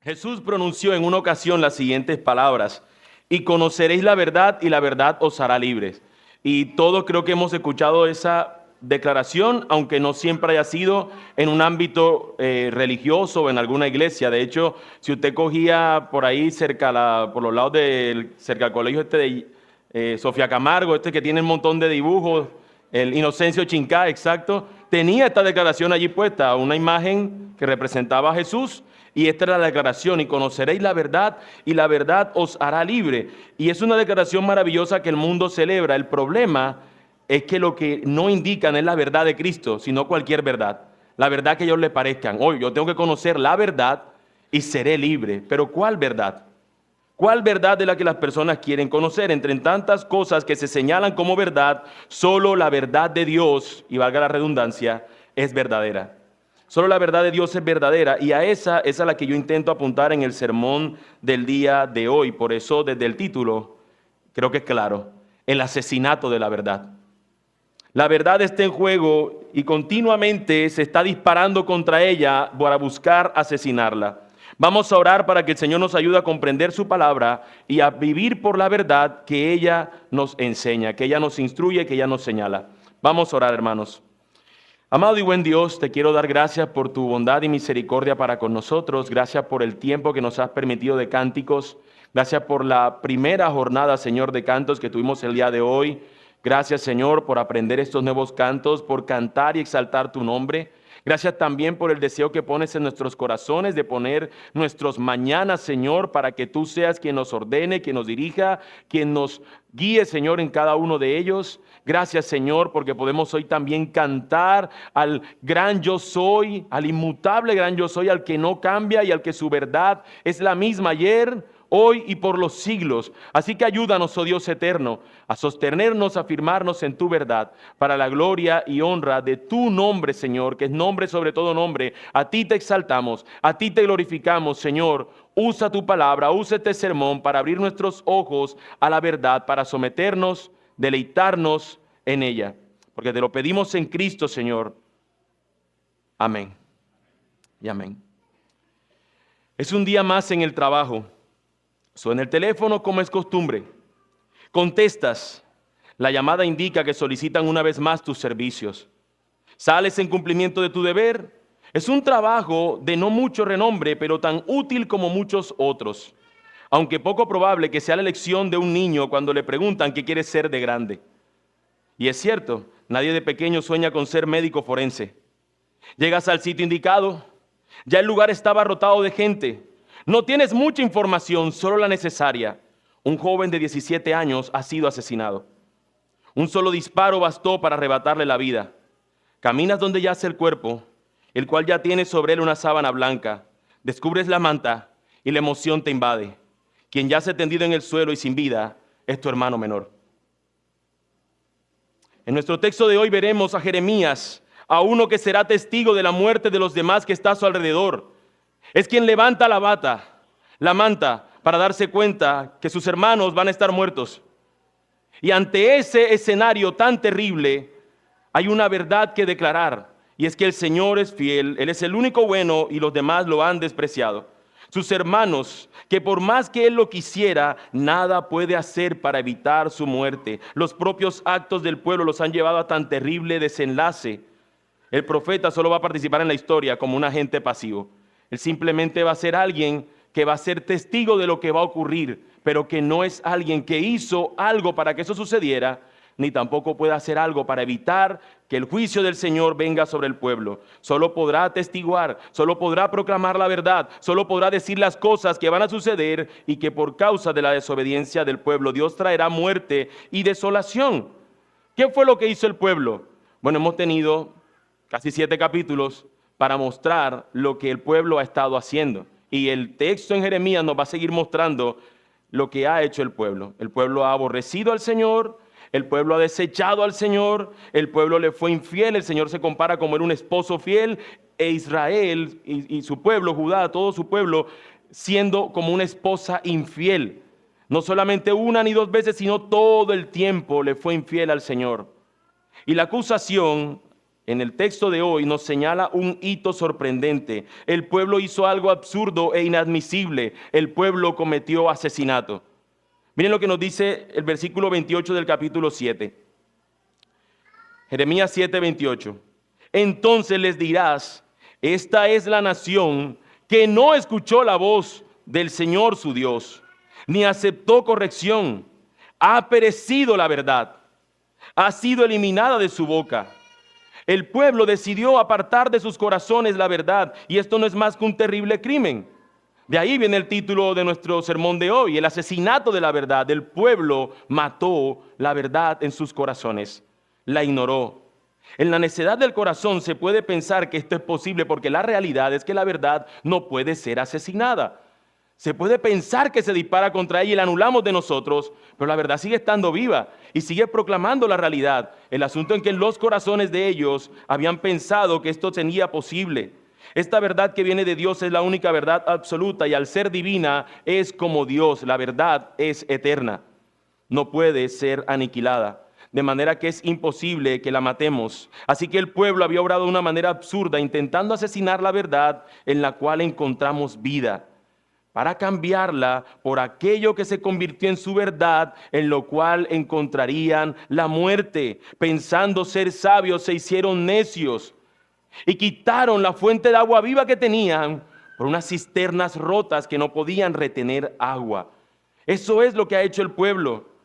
Jesús pronunció en una ocasión las siguientes palabras: y conoceréis la verdad y la verdad os hará libres. Y todos creo que hemos escuchado esa declaración, aunque no siempre haya sido en un ámbito religioso o en alguna iglesia. De hecho, si usted cogía por ahí por los lados cerca del colegio de Sofía Camargo, que tiene un montón de dibujos, el Inocencio Chincá, exacto, tenía esta declaración allí puesta, una imagen que representaba a Jesús. Y esta era la declaración: y conoceréis la verdad y la verdad os hará libre. Y es una declaración maravillosa que el mundo celebra. El problema es que lo que no indican es la verdad de Cristo, sino cualquier verdad. La verdad que a ellos les parezcan. Hoy yo tengo que conocer la verdad y seré libre. Pero ¿cuál verdad? ¿Cuál verdad de la que las personas quieren conocer? Entre tantas cosas que se señalan como verdad, solo la verdad de Dios, y valga la redundancia, es verdadera. Solo la verdad de Dios es verdadera, y a esa es a la que yo intento apuntar en el sermón del día de hoy. Por eso, desde el título, creo que es claro: el asesinato de la verdad. La verdad está en juego y continuamente se está disparando contra ella para buscar asesinarla. Vamos a orar para que el Señor nos ayude a comprender su palabra y a vivir por la verdad que ella nos enseña, que ella nos instruye, que ella nos señala. Vamos a orar, hermanos. Amado y buen Dios, te quiero dar gracias por tu bondad y misericordia para con nosotros. Gracias por el tiempo que nos has permitido de cánticos. Gracias por la primera jornada, Señor, de cantos que tuvimos el día de hoy. Gracias, Señor, por aprender estos nuevos cantos, por cantar y exaltar tu nombre. Gracias también por el deseo que pones en nuestros corazones de poner nuestros mañanas, Señor, para que tú seas quien nos ordene, quien nos dirija, quien nos guíe, Señor, en cada uno de ellos. Gracias, Señor, porque podemos hoy también cantar al gran yo soy, al inmutable gran yo soy, al que no cambia y al que su verdad es la misma ayer, hoy y por los siglos. Así que ayúdanos, oh Dios eterno, a sostenernos, a afirmarnos en tu verdad, para la gloria y honra de tu nombre, Señor, que es nombre sobre todo nombre. A ti te exaltamos, a ti te glorificamos, Señor. Usa tu palabra, usa este sermón para abrir nuestros ojos a la verdad, para someternos, deleitarnos en ella. Porque te lo pedimos en Cristo, Señor. Amén y amén. Es un día más en el trabajo. Suena el teléfono como es costumbre. Contestas. La llamada indica que solicitan una vez más tus servicios. Sales en cumplimiento de tu deber. Es un trabajo de no mucho renombre, pero tan útil como muchos otros. Aunque poco probable que sea la elección de un niño cuando le preguntan qué quiere ser de grande. Y es cierto, nadie de pequeño sueña con ser médico forense. Llegas al sitio indicado. Ya el lugar está abarrotado de gente. No tienes mucha información, solo la necesaria. Un joven de 17 años ha sido asesinado. Un solo disparo bastó para arrebatarle la vida. Caminas donde yace el cuerpo, el cual ya tiene sobre él una sábana blanca. Descubres la manta y la emoción te invade. Quien yace tendido en el suelo y sin vida es tu hermano menor. En nuestro texto de hoy veremos a Jeremías, a uno que será testigo de la muerte de los demás que está a su alrededor. Es quien levanta la manta, para darse cuenta que sus hermanos van a estar muertos. Y ante ese escenario tan terrible, hay una verdad que declarar, y es que el Señor es fiel, Él es el único bueno y los demás lo han despreciado. Sus hermanos, que por más que Él lo quisiera, nada puede hacer para evitar su muerte. Los propios actos del pueblo los han llevado a tan terrible desenlace. El profeta solo va a participar en la historia como un agente pasivo. Él simplemente va a ser alguien que va a ser testigo de lo que va a ocurrir, pero que no es alguien que hizo algo para que eso sucediera, ni tampoco puede hacer algo para evitar que el juicio del Señor venga sobre el pueblo. Solo podrá atestiguar, solo podrá proclamar la verdad, solo podrá decir las cosas que van a suceder y que por causa de la desobediencia del pueblo Dios traerá muerte y desolación. ¿Qué fue lo que hizo el pueblo? Bueno, hemos tenido casi 7 capítulos para mostrar lo que el pueblo ha estado haciendo. Y el texto en Jeremías nos va a seguir mostrando lo que ha hecho el pueblo. El pueblo ha aborrecido al Señor, el pueblo ha desechado al Señor, el pueblo le fue infiel. El Señor se compara como era un esposo fiel, e Israel y su pueblo, Judá, todo su pueblo, siendo como una esposa infiel. No solamente una ni 2 veces, sino todo el tiempo le fue infiel al Señor. Y la acusación en el texto de hoy nos señala un hito sorprendente. El pueblo hizo algo absurdo e inadmisible. El pueblo cometió asesinato. Miren lo que nos dice el versículo 28 del capítulo 7. Jeremías 7, 28. Entonces les dirás, esta es la nación que no escuchó la voz del Señor su Dios, ni aceptó corrección. Ha perecido la verdad, ha sido eliminada de su boca. El pueblo decidió apartar de sus corazones la verdad, y esto no es más que un terrible crimen. De ahí viene el título de nuestro sermón de hoy, el asesinato de la verdad. El pueblo mató la verdad en sus corazones, la ignoró. En la necedad del corazón se puede pensar que esto es posible porque la realidad es que la verdad no puede ser asesinada. Se puede pensar que se dispara contra ella y la anulamos de nosotros, pero la verdad sigue estando viva y sigue proclamando la realidad. El asunto en que en los corazones de ellos habían pensado que esto sería posible. Esta verdad que viene de Dios es la única verdad absoluta y al ser divina es como Dios. La verdad es eterna, no puede ser aniquilada. De manera que es imposible que la matemos. Así que el pueblo había obrado de una manera absurda, intentando asesinar la verdad en la cual encontramos vida, para cambiarla por aquello que se convirtió en su verdad, en lo cual encontrarían la muerte. Pensando ser sabios, se hicieron necios y quitaron la fuente de agua viva que tenían por unas cisternas rotas que no podían retener agua. Eso es lo que ha hecho el pueblo.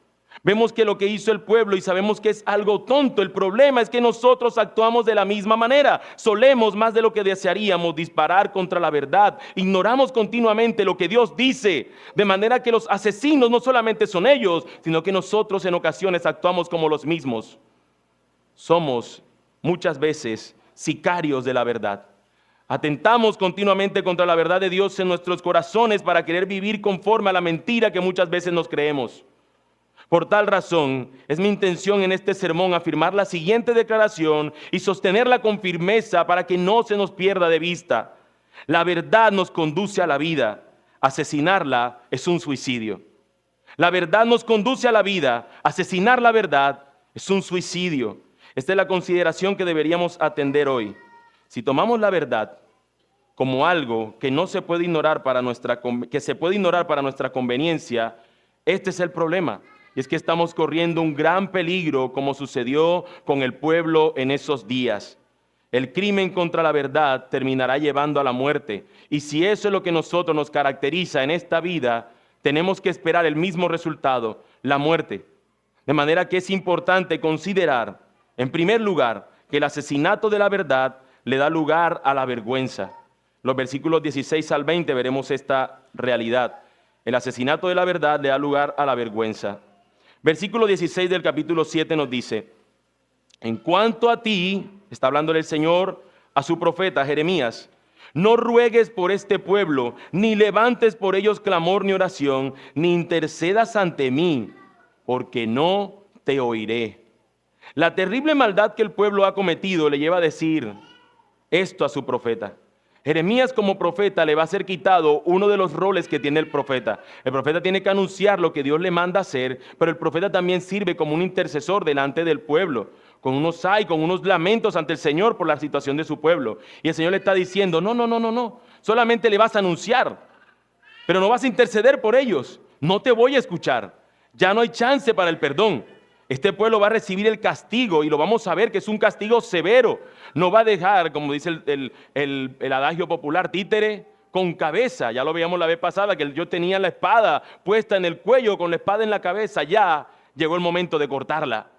Vemos que lo que hizo el pueblo y sabemos que es algo tonto. El problema es que nosotros actuamos de la misma manera. Solemos más de lo que desearíamos disparar contra la verdad. Ignoramos continuamente lo que Dios dice. De manera que los asesinos no solamente son ellos, sino que nosotros en ocasiones actuamos como los mismos. Somos muchas veces sicarios de la verdad. Atentamos continuamente contra la verdad de Dios en nuestros corazones para querer vivir conforme a la mentira que muchas veces nos creemos. Por tal razón, es mi intención en este sermón afirmar la siguiente declaración y sostenerla con firmeza para que no se nos pierda de vista. La verdad nos conduce a la vida. Asesinarla es un suicidio. La verdad nos conduce a la vida. Asesinar la verdad es un suicidio. Esta es la consideración que deberíamos atender hoy. Si tomamos la verdad como algo que no se puede ignorar que se puede ignorar para nuestra conveniencia, este es el problema. Y es que estamos corriendo un gran peligro como sucedió con el pueblo en esos días. El crimen contra la verdad terminará llevando a la muerte. Y si eso es lo que nosotros nos caracteriza en esta vida, tenemos que esperar el mismo resultado, la muerte. De manera que es importante considerar, en primer lugar, que el asesinato de la verdad le da lugar a la vergüenza. Los versículos 16 al 20 veremos esta realidad. El asesinato de la verdad le da lugar a la vergüenza. Versículo 16 del capítulo 7 nos dice, en cuanto a ti, está hablando el Señor a su profeta Jeremías, no ruegues por este pueblo, ni levantes por ellos clamor ni oración, ni intercedas ante mí, porque no te oiré. La terrible maldad que el pueblo ha cometido le lleva a decir esto a su profeta. Jeremías como profeta le va a ser quitado uno de los roles que tiene el profeta. El profeta tiene que anunciar lo que Dios le manda hacer, pero el profeta también sirve como un intercesor delante del pueblo, con unos lamentos ante el Señor por la situación de su pueblo. Y el Señor le está diciendo, no, solamente le vas a anunciar, pero no vas a interceder por ellos. No te voy a escuchar. Ya no hay chance para el perdón. Este pueblo va a recibir el castigo y lo vamos a ver que es un castigo severo. No va a dejar, como dice el adagio popular, títere con cabeza. Ya lo veíamos la vez pasada, que yo tenía la espada puesta en el cuello con la espada en la cabeza. Ya llegó el momento de cortarla.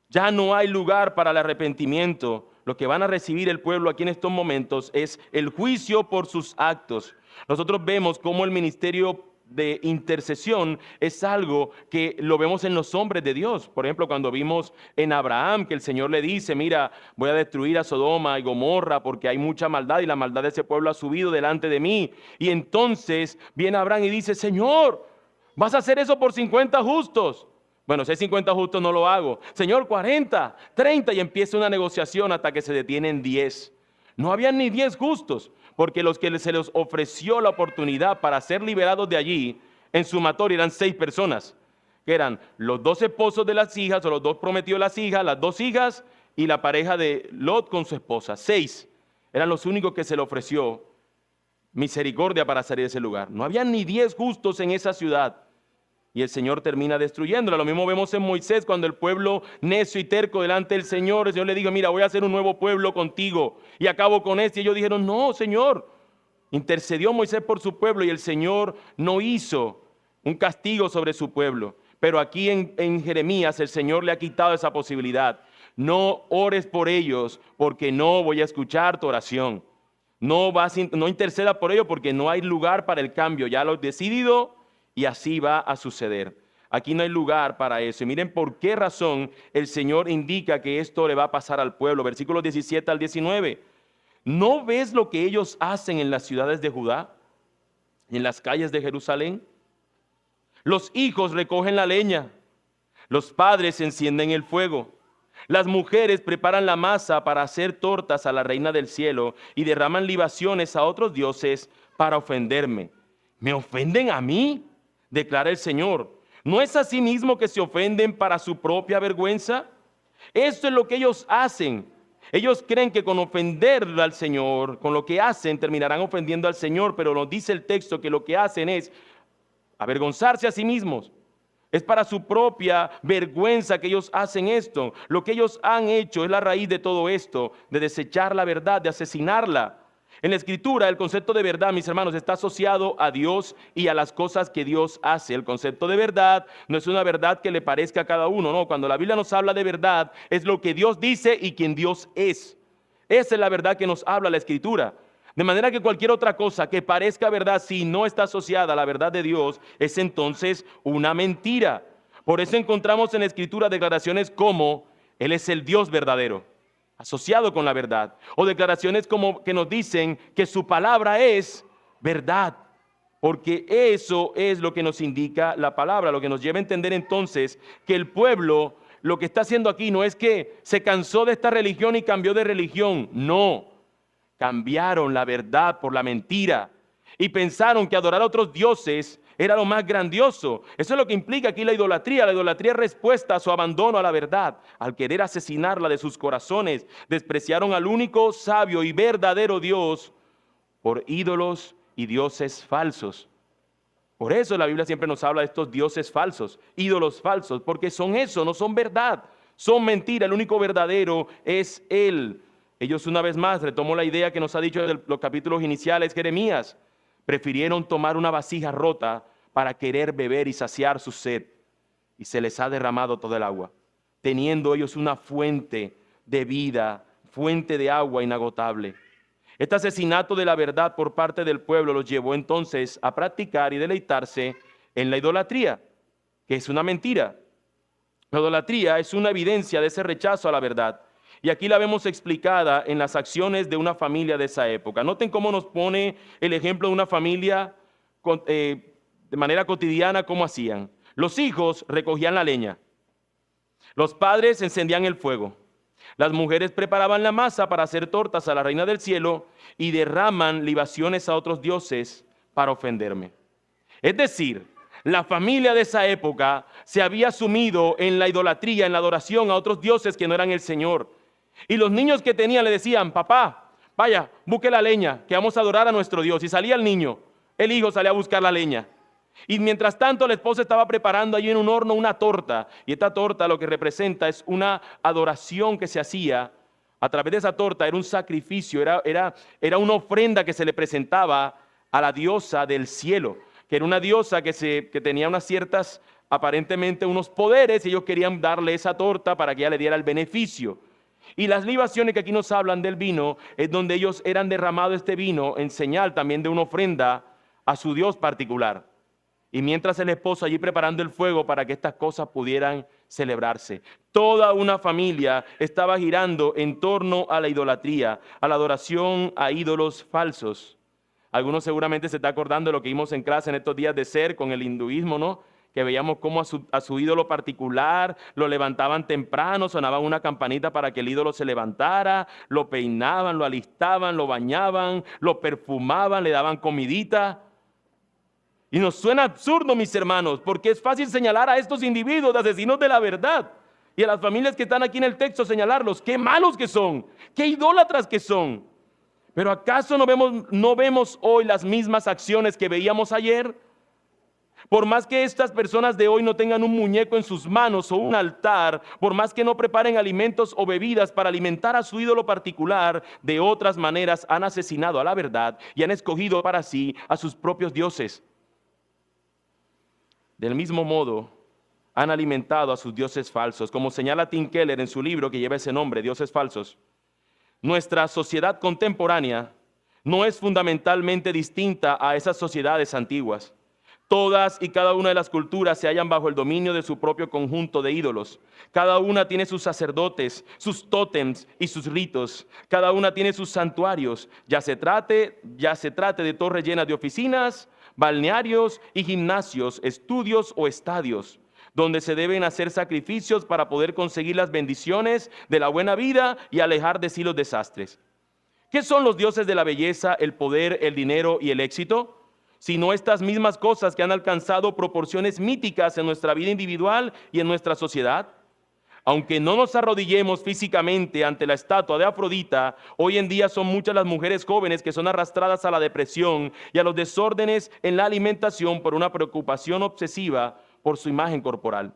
Ya no hay lugar para el arrepentimiento. Lo que van a recibir el pueblo aquí en estos momentos es el juicio por sus actos. Nosotros vemos cómo el ministerio de intercesión es algo que lo vemos en los hombres de Dios. Por ejemplo, cuando vimos en Abraham que el Señor le dice, mira, voy a destruir a Sodoma y Gomorra porque hay mucha maldad y la maldad de ese pueblo ha subido delante de mí. Y entonces viene Abraham y dice, Señor, ¿vas a hacer eso por 50 justos? Bueno, si hay 50 justos no lo hago. Señor, 40, 30 y empieza una negociación hasta que se detienen 10. No habían ni 10 justos, porque los que se les ofreció la oportunidad para ser liberados de allí, en sumatorio eran 6 personas, que eran los 2 esposos de las hijas, o los 2 prometidos de las hijas, las 2 hijas y la pareja de Lot con su esposa. 6 eran los únicos que se le ofreció misericordia para salir de ese lugar. No había ni 10 justos en esa ciudad. Y el Señor termina destruyéndola. Lo mismo vemos en Moisés, cuando el pueblo necio y terco delante del Señor, el Señor le dijo, mira, voy a hacer un nuevo pueblo contigo y acabo con este. Y ellos dijeron, no, Señor. Intercedió Moisés por su pueblo y el Señor no hizo un castigo sobre su pueblo. Pero aquí en Jeremías el Señor le ha quitado esa posibilidad. No ores por ellos porque no voy a escuchar tu oración. No interceda por ellos porque no hay lugar para el cambio. Ya lo he decidido y así va a suceder. Aquí no hay lugar para eso. Y miren por qué razón el Señor indica que esto le va a pasar al pueblo. Versículos 17 al 19. ¿No ves lo que ellos hacen en las ciudades de Judá y en las calles de Jerusalén? Los hijos recogen la leña, los padres encienden el fuego, las mujeres preparan la masa para hacer tortas a la reina del cielo y derraman libaciones a otros dioses para ofenderme. ¿Me ofenden a mí?, declara el Señor. ¿No es así mismo que se ofenden para su propia vergüenza? Esto es lo que ellos hacen. Ellos creen que con ofender al Señor, con lo que hacen, terminarán ofendiendo al Señor, pero nos dice el texto que lo que hacen es avergonzarse a sí mismos. Es para su propia vergüenza que ellos hacen esto. Lo que ellos han hecho es la raíz de todo esto, de desechar la verdad, de asesinarla. En la Escritura, el concepto de verdad, mis hermanos, está asociado a Dios y a las cosas que Dios hace. El concepto de verdad no es una verdad que le parezca a cada uno, no. Cuando la Biblia nos habla de verdad, es lo que Dios dice y quien Dios es. Esa es la verdad que nos habla la Escritura. De manera que cualquier otra cosa que parezca verdad, si no está asociada a la verdad de Dios, es entonces una mentira. Por eso encontramos en la Escritura declaraciones como Él es el Dios verdadero, asociado con la verdad. O declaraciones como que nos dicen que su palabra es verdad. Porque eso es lo que nos indica la palabra, lo que nos lleva a entender entonces que el pueblo lo que está haciendo aquí no es que se cansó de esta religión y cambió de religión, no. Cambiaron la verdad por la mentira y pensaron que adorar a otros dioses era lo más grandioso. Eso es lo que implica aquí la idolatría. La idolatría es respuesta a su abandono a la verdad. Al querer asesinarla de sus corazones, despreciaron al único sabio y verdadero Dios por ídolos y dioses falsos. Por eso la Biblia siempre nos habla de estos dioses falsos, ídolos falsos, porque son eso, no son verdad, son mentira. El único verdadero es Él. Ellos una vez más, retomo la idea que nos ha dicho en los capítulos iniciales Jeremías, prefirieron tomar una vasija rota para querer beber y saciar su sed, y se les ha derramado todo el agua, teniendo ellos una fuente de vida, fuente de agua inagotable. Este asesinato de la verdad por parte del pueblo los llevó entonces a practicar y deleitarse en la idolatría, que es una mentira. La idolatría es una evidencia de ese rechazo a la verdad. Y aquí la vemos explicada en las acciones de una familia de esa época. Noten cómo nos pone el ejemplo de una familia de manera cotidiana, cómo hacían. Los hijos recogían la leña. Los padres encendían el fuego. Las mujeres preparaban la masa para hacer tortas a la reina del cielo y derraman libaciones a otros dioses para ofenderme. Es decir, la familia de esa época se había sumido en la idolatría, en la adoración a otros dioses que no eran el Señor. Y los niños que tenían le decían, papá, vaya, busque la leña, que vamos a adorar a nuestro Dios. Y salía el niño, el hijo salía a buscar la leña. Y mientras tanto la esposa estaba preparando allí en un horno una torta. Y esta torta lo que representa es una adoración que se hacía. A través de esa torta era un sacrificio, era una ofrenda que se le presentaba a la diosa del cielo. Que era una diosa que tenía unas ciertas, aparentemente unos poderes. Y ellos querían darle esa torta para que ella le diera el beneficio. Y las libaciones que aquí nos hablan del vino es donde ellos eran derramado este vino en señal también de una ofrenda a su Dios particular. Y mientras el esposo allí preparando el fuego para que estas cosas pudieran celebrarse. Toda una familia estaba girando en torno a la idolatría, a la adoración a ídolos falsos. Algunos seguramente se está acordando de lo que vimos en clase en estos días de ser con el hinduismo, ¿no? Que veíamos cómo a su ídolo particular lo levantaban temprano, sonaban una campanita para que el ídolo se levantara, lo peinaban, lo alistaban, lo bañaban, lo perfumaban, le daban comidita. Y nos suena absurdo, mis hermanos, porque es fácil señalar a estos individuos de asesinos de la verdad, y a las familias que están aquí en el texto señalarlos, qué malos que son, qué idólatras que son. Pero ¿acaso no vemos hoy las mismas acciones que veíamos ayer? Por más que estas personas de hoy no tengan un muñeco en sus manos o un altar, por más que no preparen alimentos o bebidas para alimentar a su ídolo particular, de otras maneras han asesinado a la verdad y han escogido para sí a sus propios dioses. Del mismo modo, han alimentado a sus dioses falsos, como señala Tim Keller en su libro que lleva ese nombre, Dioses Falsos. Nuestra sociedad contemporánea no es fundamentalmente distinta a esas sociedades antiguas. Todas y cada una de las culturas se hallan bajo el dominio de su propio conjunto de ídolos. Cada una tiene sus sacerdotes, sus tótems y sus ritos. Cada una tiene sus santuarios, ya se trate de torres llenas de oficinas, balnearios y gimnasios, estudios o estadios, donde se deben hacer sacrificios para poder conseguir las bendiciones de la buena vida y alejar de sí los desastres. ¿Qué son los dioses de la belleza, el poder, el dinero y el éxito? Sino estas mismas cosas que han alcanzado proporciones míticas en nuestra vida individual y en nuestra sociedad. Aunque no nos arrodillemos físicamente ante la estatua de Afrodita, hoy en día son muchas las mujeres jóvenes que son arrastradas a la depresión y a los desórdenes en la alimentación por una preocupación obsesiva por su imagen corporal.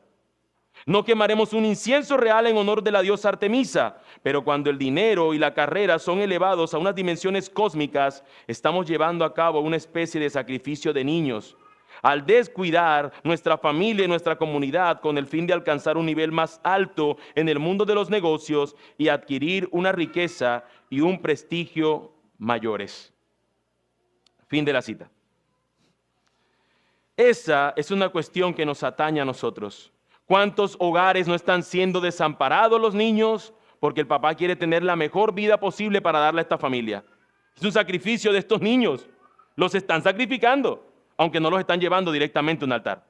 No quemaremos un incienso real en honor de la diosa Artemisa, pero cuando el dinero y la carrera son elevados a unas dimensiones cósmicas, estamos llevando a cabo una especie de sacrificio de niños, al descuidar nuestra familia y nuestra comunidad con el fin de alcanzar un nivel más alto en el mundo de los negocios y adquirir una riqueza y un prestigio mayores. Fin de la cita. Esa es una cuestión que nos atañe a nosotros. ¿Cuántos hogares no están siendo desamparados los niños porque el papá quiere tener la mejor vida posible para darle a esta familia? Es un sacrificio de estos niños. Los están sacrificando, aunque no los están llevando directamente a un altar.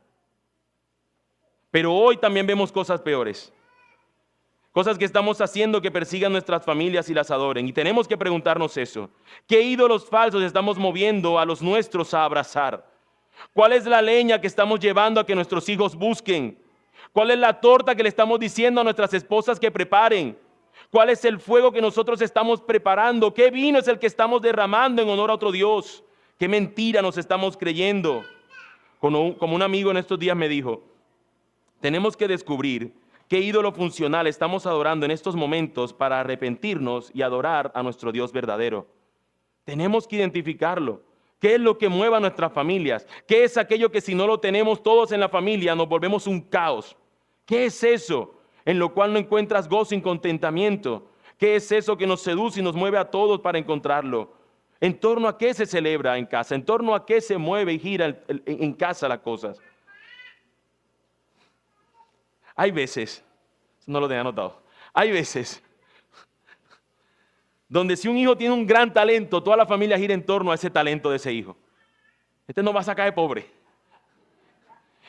Pero hoy también vemos cosas peores. Cosas que estamos haciendo que persigan nuestras familias y las adoren. Y tenemos que preguntarnos eso. ¿Qué ídolos falsos estamos moviendo a los nuestros a abrazar? ¿Cuál es la leña que estamos llevando a que nuestros hijos busquen? ¿Cuál es la torta que le estamos diciendo a nuestras esposas que preparen? ¿Cuál es el fuego que nosotros estamos preparando? ¿Qué vino es el que estamos derramando en honor a otro Dios? ¿Qué mentira nos estamos creyendo? Como un amigo en estos días me dijo, tenemos que descubrir qué ídolo funcional estamos adorando en estos momentos para arrepentirnos y adorar a nuestro Dios verdadero. Tenemos que identificarlo. ¿Qué es lo que mueve a nuestras familias? ¿Qué es aquello que si no lo tenemos todos en la familia nos volvemos un caos? ¿Qué es eso en lo cual no encuentras gozo y contentamiento? ¿Qué es eso que nos seduce y nos mueve a todos para encontrarlo? ¿En torno a qué se celebra en casa? ¿En torno a qué se mueve y gira en casa las cosas? Hay veces, no lo tenía anotado, hay veces donde si un hijo tiene un gran talento, toda la familia gira en torno a ese talento de ese hijo. Este no va a sacar de pobre.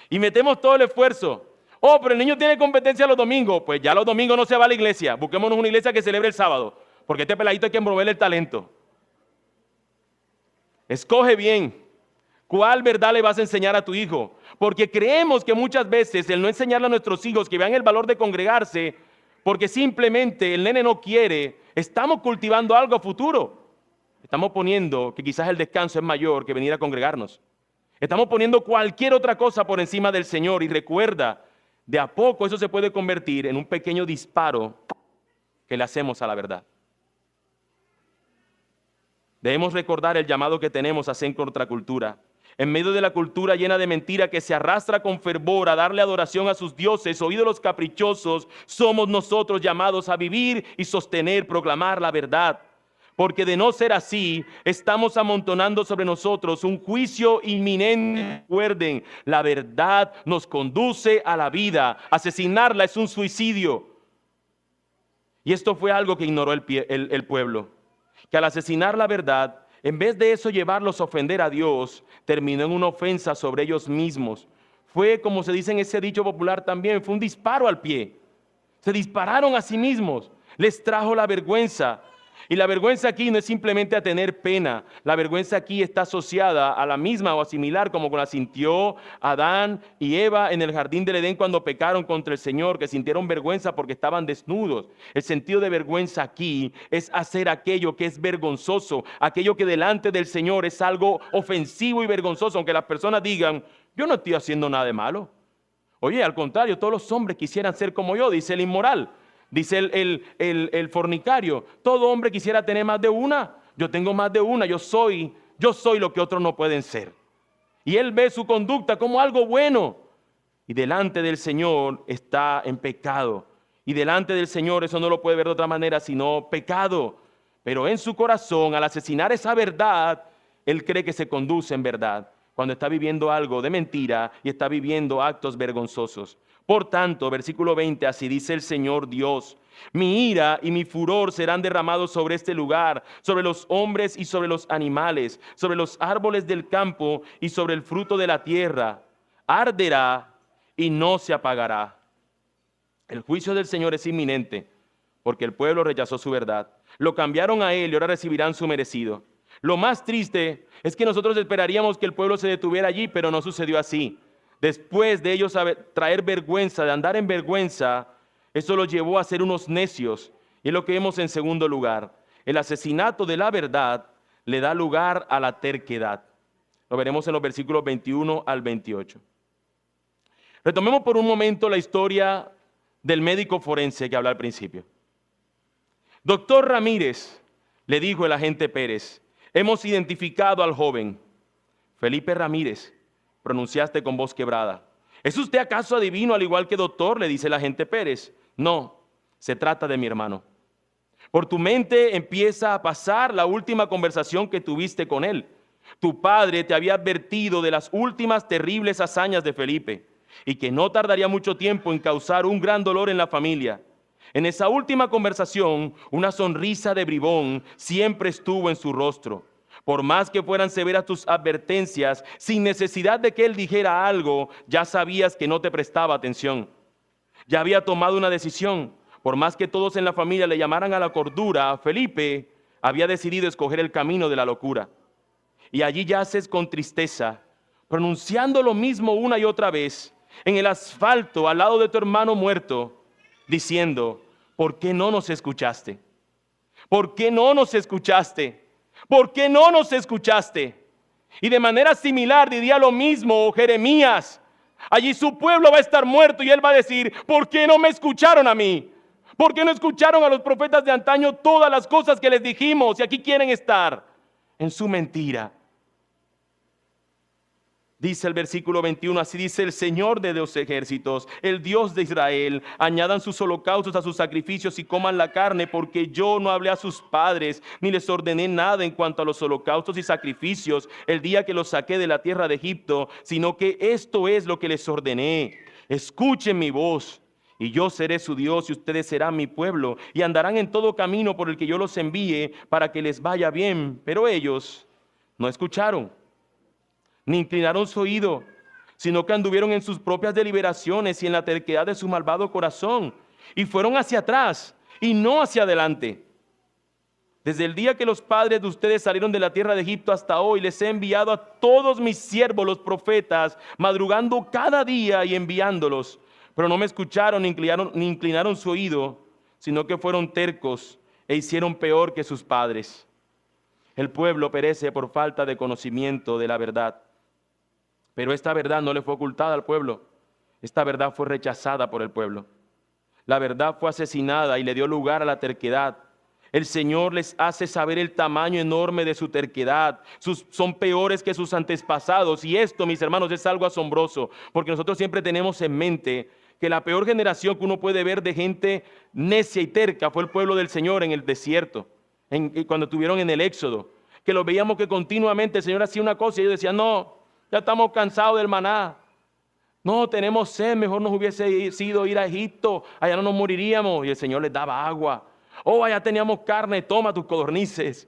Y metemos todo el esfuerzo. Oh, pero el niño tiene competencia los domingos. Pues ya los domingos no se va a la iglesia. Busquémonos una iglesia que celebre el sábado. Porque este peladito hay que promoverle el talento. Escoge bien. ¿Cuál verdad le vas a enseñar a tu hijo? Porque creemos que muchas veces el no enseñarle a nuestros hijos que vean el valor de congregarse, porque simplemente el nene no quiere, estamos cultivando algo a futuro. Estamos poniendo que quizás el descanso es mayor que venir a congregarnos. Estamos poniendo cualquier otra cosa por encima del Señor y recuerda, de a poco eso se puede convertir en un pequeño disparo que le hacemos a la verdad. Debemos recordar el llamado que tenemos a hacer contracultura. En medio de la cultura llena de mentira que se arrastra con fervor a darle adoración a sus dioses o ídolos caprichosos, somos nosotros llamados a vivir y sostener, proclamar la verdad. Porque de no ser así, estamos amontonando sobre nosotros un juicio inminente. Recuerden, la verdad nos conduce a la vida. Asesinarla es un suicidio. Y esto fue algo que ignoró el pueblo. Que al asesinar la verdad, en vez de eso llevarlos a ofender a Dios, terminó en una ofensa sobre ellos mismos. Fue, como se dice en ese dicho popular también, fue un disparo al pie. Se dispararon a sí mismos. Les trajo la vergüenza. Y la vergüenza aquí no es simplemente a tener pena. La vergüenza aquí está asociada a la misma o a similar como con la sintió Adán y Eva en el jardín del Edén cuando pecaron contra el Señor, que sintieron vergüenza porque estaban desnudos. El sentido de vergüenza aquí es hacer aquello que es vergonzoso, aquello que delante del Señor es algo ofensivo y vergonzoso, aunque las personas digan, yo no estoy haciendo nada de malo. Oye, al contrario, todos los hombres quisieran ser como yo, dice el inmoral. Dice el fornicario, todo hombre quisiera tener más de una. Yo tengo más de una, yo soy lo que otros no pueden ser. Y él ve su conducta como algo bueno. Y delante del Señor está en pecado. Y delante del Señor eso no lo puede ver de otra manera sino pecado. Pero en su corazón, al asesinar esa verdad, él cree que se conduce en verdad, cuando está viviendo algo de mentira y está viviendo actos vergonzosos. Por tanto, versículo 20, así dice el Señor Dios, mi ira y mi furor serán derramados sobre este lugar, sobre los hombres y sobre los animales, sobre los árboles del campo y sobre el fruto de la tierra. Arderá y no se apagará. El juicio del Señor es inminente, porque el pueblo rechazó su verdad. Lo cambiaron a él y ahora recibirán su merecido. Lo más triste es que nosotros esperaríamos que el pueblo se detuviera allí, pero no sucedió así. Después de ellos traer vergüenza, de andar en vergüenza, eso los llevó a ser unos necios. Y es lo que vemos en segundo lugar. El asesinato de la verdad le da lugar a la terquedad. Lo veremos en los versículos 21 al 28. Retomemos por un momento la historia del médico forense que hablé al principio. Doctor Ramírez, le dijo el agente Pérez, hemos identificado al joven. Felipe Ramírez, pronunciaste con voz quebrada. ¿Es usted acaso adivino al igual que doctor?, le dice el agente Pérez. No, se trata de mi hermano. Por tu mente empieza a pasar la última conversación que tuviste con él. Tu padre te había advertido de las últimas terribles hazañas de Felipe y que no tardaría mucho tiempo en causar un gran dolor en la familia. En esa última conversación, una sonrisa de bribón siempre estuvo en su rostro. Por más que fueran severas tus advertencias, sin necesidad de que él dijera algo, ya sabías que no te prestaba atención. Ya había tomado una decisión. Por más que todos en la familia le llamaran a la cordura, Felipe había decidido escoger el camino de la locura. Y allí yaces con tristeza, pronunciando lo mismo una y otra vez, en el asfalto al lado de tu hermano muerto, diciendo, ¿por qué no nos escuchaste? ¿Por qué no nos escuchaste? ¿Por qué no nos escuchaste? Y de manera similar diría lo mismo Jeremías. Allí su pueblo va a estar muerto y él va a decir, ¿por qué no me escucharon a mí? ¿Por qué no escucharon a los profetas de antaño todas las cosas que les dijimos? Y aquí quieren estar en su mentira. Dice el versículo 21, así dice el Señor de los ejércitos, el Dios de Israel, añadan sus holocaustos a sus sacrificios y coman la carne, porque yo no hablé a sus padres, ni les ordené nada en cuanto a los holocaustos y sacrificios el día que los saqué de la tierra de Egipto, sino que esto es lo que les ordené. Escuchen mi voz, y yo seré su Dios, y ustedes serán mi pueblo, y andarán en todo camino por el que yo los envíe, para que les vaya bien. Pero ellos no escucharon, ni inclinaron su oído, sino que anduvieron en sus propias deliberaciones y en la terquedad de su malvado corazón, y fueron hacia atrás y no hacia adelante. Desde el día que los padres de ustedes salieron de la tierra de Egipto hasta hoy, les he enviado a todos mis siervos los profetas, madrugando cada día y enviándolos, pero no me escucharon ni inclinaron su oído, sino que fueron tercos e hicieron peor que sus padres. El pueblo perece por falta de conocimiento de la verdad. Pero esta verdad no le fue ocultada al pueblo. Esta verdad fue rechazada por el pueblo. La verdad fue asesinada y le dio lugar a la terquedad. El Señor les hace saber el tamaño enorme de su terquedad. Son peores que sus antepasados. Y esto, mis hermanos, es algo asombroso, porque nosotros siempre tenemos en mente que la peor generación que uno puede ver de gente necia y terca fue el pueblo del Señor en el desierto, cuando estuvieron en el Éxodo, que lo veíamos que continuamente el Señor hacía una cosa y ellos decían, no, ya estamos cansados del maná. No, tenemos sed, mejor nos hubiese sido ir a Egipto, allá no nos moriríamos. Y el Señor les daba agua. Oh, allá teníamos carne, toma tus codornices.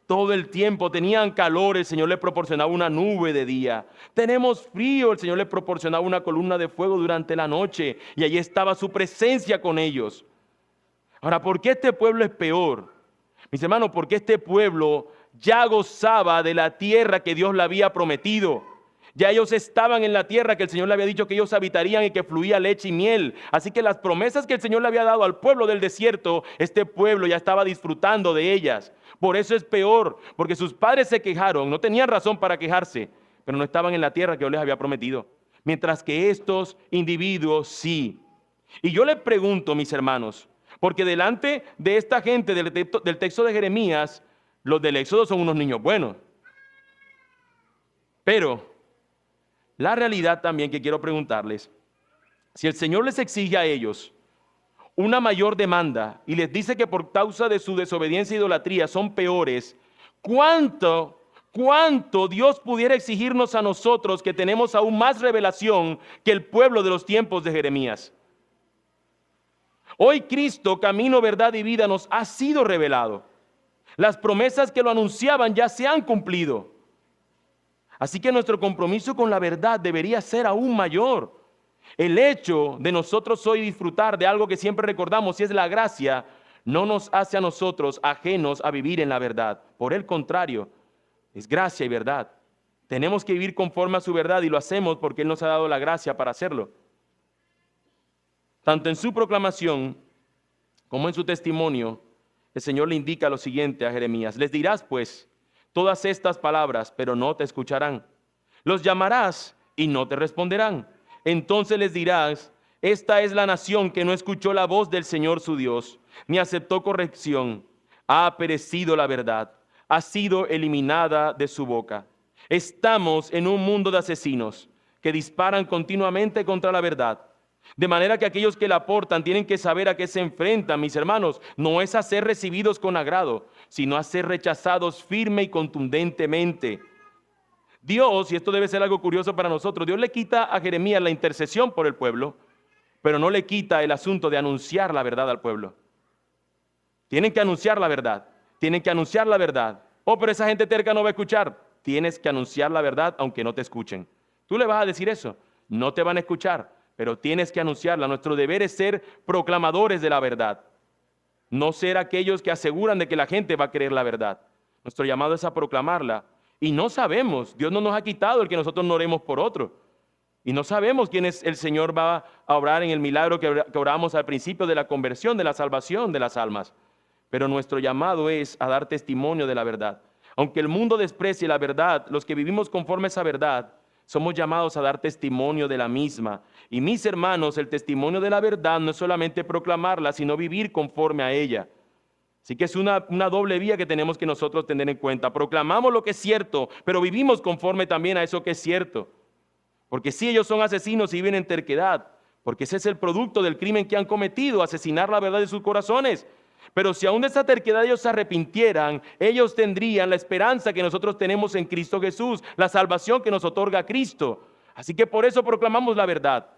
Todo el tiempo tenían calor, el Señor les proporcionaba una nube de día. Tenemos frío, el Señor les proporcionaba una columna de fuego durante la noche. Y allí estaba su presencia con ellos. Ahora, ¿por qué este pueblo es peor? Mis hermanos, porque este pueblo ya gozaba de la tierra que Dios le había prometido. Ya ellos estaban en la tierra que el Señor le había dicho que ellos habitarían y que fluía leche y miel. Así que las promesas que el Señor le había dado al pueblo del desierto, este pueblo ya estaba disfrutando de ellas. Por eso es peor, porque sus padres se quejaron, no tenían razón para quejarse, pero no estaban en la tierra que Dios les había prometido. Mientras que estos individuos sí. Y yo les pregunto, mis hermanos, porque delante de esta gente del texto de Jeremías, los del Éxodo son unos niños buenos. Pero la realidad también que quiero preguntarles, si el Señor les exige a ellos una mayor demanda y les dice que por causa de su desobediencia e idolatría son peores, ¿cuánto Dios pudiera exigirnos a nosotros que tenemos aún más revelación que el pueblo de los tiempos de Jeremías? Hoy Cristo, camino, verdad y vida, nos ha sido revelado. Las promesas que lo anunciaban ya se han cumplido. Así que nuestro compromiso con la verdad debería ser aún mayor. El hecho de nosotros hoy disfrutar de algo que siempre recordamos, y es la gracia, no nos hace a nosotros ajenos a vivir en la verdad. Por el contrario, es gracia y verdad. Tenemos que vivir conforme a su verdad y lo hacemos porque Él nos ha dado la gracia para hacerlo. Tanto en su proclamación como en su testimonio, el Señor le indica lo siguiente a Jeremías: les dirás pues todas estas palabras, pero no te escucharán. Los llamarás y no te responderán. Entonces les dirás: esta es la nación que no escuchó la voz del Señor su Dios, ni aceptó corrección. Ha perecido la verdad, ha sido eliminada de su boca. Estamos en un mundo de asesinos que disparan continuamente contra la verdad. De manera que aquellos que la aportan tienen que saber a qué se enfrentan, mis hermanos. No es a ser recibidos con agrado, sino a ser rechazados firme y contundentemente. Dios, y esto debe ser algo curioso para nosotros, Dios le quita a Jeremías la intercesión por el pueblo, pero no le quita el asunto de anunciar la verdad al pueblo. Tienen que anunciar la verdad, tienen que anunciar la verdad. Oh, pero esa gente terca no va a escuchar. Tienes que anunciar la verdad aunque no te escuchen. Tú le vas a decir eso, no te van a escuchar, pero tienes que anunciarla. Nuestro deber es ser proclamadores de la verdad, no ser aquellos que aseguran de que la gente va a creer la verdad. Nuestro llamado es a proclamarla. Y no sabemos, Dios no nos ha quitado el que nosotros no oremos por otro. Y no sabemos quién es el Señor va a obrar en el milagro que oramos al principio de la conversión, de la salvación de las almas. Pero nuestro llamado es a dar testimonio de la verdad. Aunque el mundo desprecie la verdad, los que vivimos conforme a esa verdad, somos llamados a dar testimonio de la misma. Y mis hermanos, el testimonio de la verdad no es solamente proclamarla, sino vivir conforme a ella. Así que es una doble vía que tenemos que nosotros tener en cuenta. Proclamamos lo que es cierto, pero vivimos conforme también a eso que es cierto. Porque si ellos son asesinos y viven en terquedad, porque ese es el producto del crimen que han cometido, asesinar la verdad de sus corazones. Pero si aún de esa terquedad ellos se arrepintieran, ellos tendrían la esperanza que nosotros tenemos en Cristo Jesús, la salvación que nos otorga Cristo. Así que por eso proclamamos la verdad,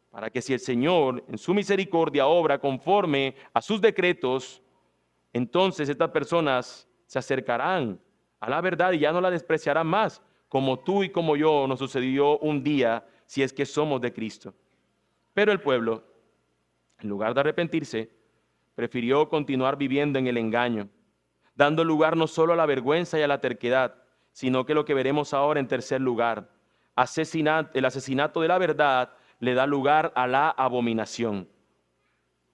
para que si el Señor en su misericordia obra conforme a sus decretos, entonces estas personas se acercarán a la verdad y ya no la despreciarán más, como tú y como yo nos sucedió un día, si es que somos de Cristo. Pero el pueblo, en lugar de arrepentirse, prefirió continuar viviendo en el engaño, dando lugar no solo a la vergüenza y a la terquedad, sino que lo que veremos ahora en tercer lugar, el asesinato de la verdad le da lugar a la abominación.